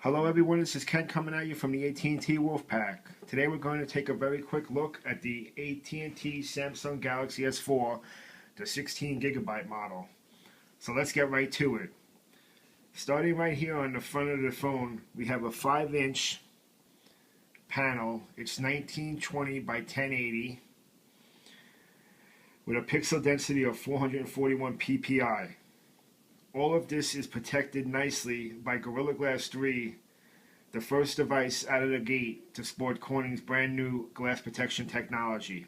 Hello everyone, this is Ken coming at you from the AT&T Wolfpack. Today we're going to take a very quick look at the AT&T Samsung Galaxy S4, the 16 gigabyte model. So let's get right to it. Starting right here on the front of the phone, we have a 5-inch panel. It's 1920 by 1080 with a pixel density of 441 ppi. All of this is protected nicely by Gorilla Glass 3, the first device out of the gate to sport Corning's brand new glass protection technology.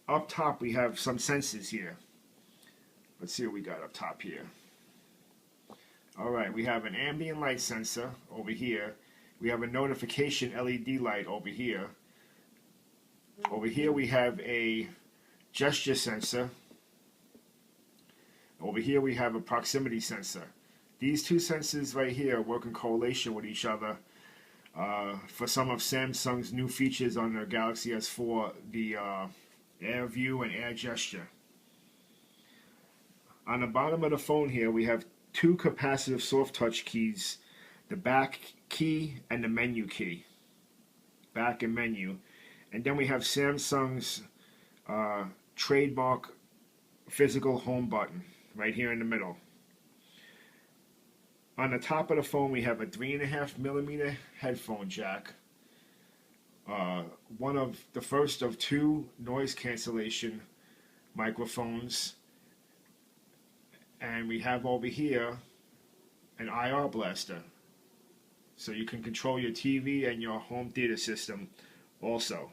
Up top we have some sensors here. Let's see what we got up top here. Alright, we have an ambient light sensor over here. We have a notification LED light over here. Over here we have a gesture sensor. Over here we have a proximity sensor. These two sensors right here work in correlation with each other for some of Samsung's new features on their Galaxy S4, the Air View and Air Gesture. On the bottom of the phone here we have two capacitive soft touch keys, the back key and the menu key. Back and menu. And then we have Samsung's trademark physical home button right here in the middle. On the top of the phone we have a 3.5mm headphone jack, one of the first of two noise cancellation microphones, and we have over here an IR blaster, so you can control your TV and your home theater system also.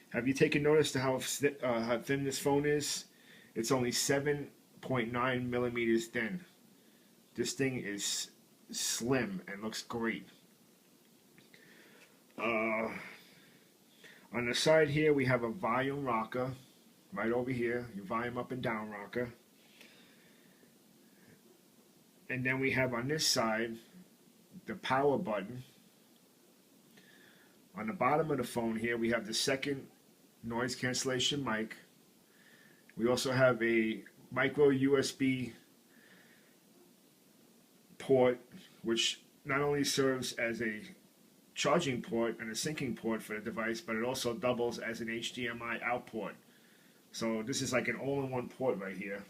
Have you taken notice to how thin this phone is? It's only 7.9 millimeters thin. This thing is slim and looks great. On the side here we have a volume rocker right over here, your volume up and down rocker. And then we have on this side the power button. On the bottom of the phone here we have the second noise cancellation mic. We also have a micro USB port, which not only serves as a charging port and a syncing port for the device, but it also doubles as an HDMI out port. So this is like an all-in-one port right here,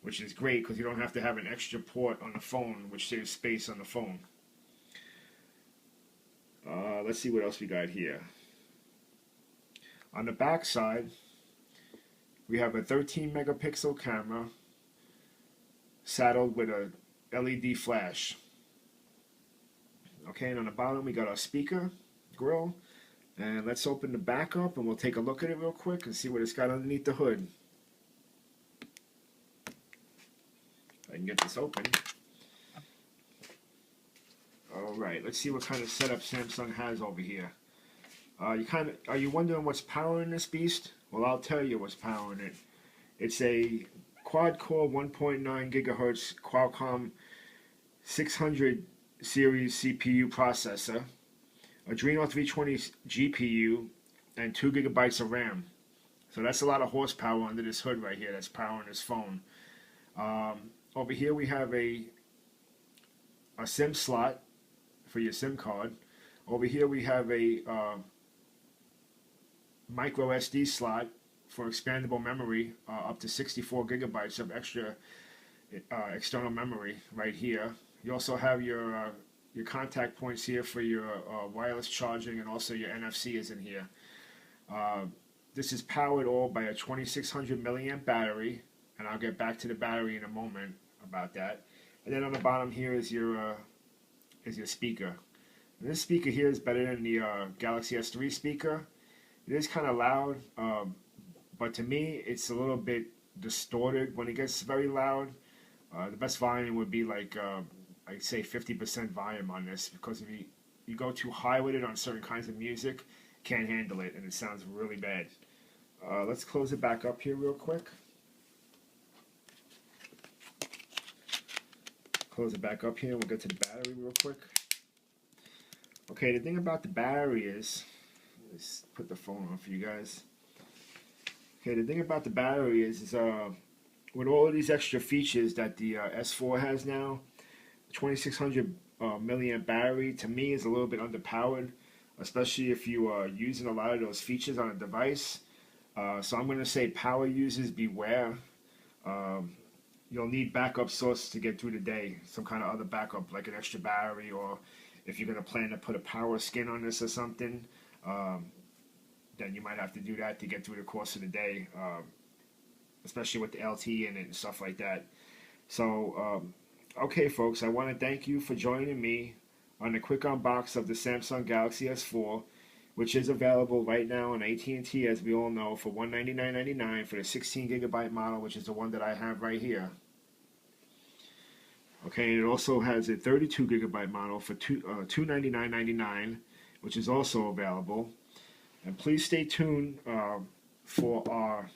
which is great because you don't have to have an extra port on the phone, which saves space on the phone. Let's see what else we got here. On the back side, we have a 13 megapixel camera saddled with a LED flash. Okay, and on the bottom we got our speaker grill. And let's open the back up and we'll take a look at it real quick and see what it's got underneath the hood. I can get this open. Alright, let's see what kind of setup Samsung has over here. Are you wondering what's powering this beast? Well, I'll tell you what's powering it. It's a quad-core 1.9 gigahertz Qualcomm 600 series CPU processor, Adreno 320 GPU, and 2 gigabytes of RAM. So that's a lot of horsepower under this hood right here that's powering this phone. Over here we have a SIM slot for your SIM card. Over here we have a micro SD slot for expandable memory, up to 64 gigabytes of extra external memory right here. You also have your contact points here for your wireless charging, and also your NFC is in here. This is powered all by a 2600 milliamp battery, and I'll get back to the battery in a moment about that. And then on the bottom here is your speaker. And this speaker here is better than the Galaxy S3 speaker. It is kind of loud, but to me it's a little bit distorted when it gets very loud. The best volume would be like I'd say 50% volume on this, because if you go too high with it on certain kinds of music, can't handle it and it sounds really bad. Let's close it back up here real quick. Close it back up here and we'll get to the battery real quick. Okay, the thing about the battery is, let's put the phone on for you guys. Okay, the thing about the battery is with all of these extra features that the S4 has now, 2600 milliamp battery to me is a little bit underpowered, especially if you are using a lot of those features on a device. So I'm going to say power users beware. Um, you'll need backup sources to get through the day, some kind of other backup like an extra battery, or if you're going to plan to put a power skin on this or something, then you might have to do that to get through the course of the day, especially with the LTE in it and stuff like that. So, okay, folks, I want to thank you for joining me on the quick unbox of the Samsung Galaxy S4, which is available right now on AT&T, as we all know, for $199.99 for the 16 gigabyte model, which is the one that I have right here. Okay, and it also has a 32 gigabyte model for $299.99, which is also available. And please stay tuned for our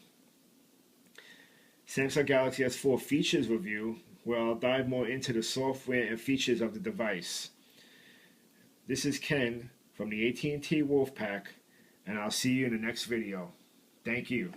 Samsung Galaxy S4 features review, where I'll dive more into the software and features of the device. This is Ken from the AT&T Wolfpack, and I'll see you in the next video. Thank you.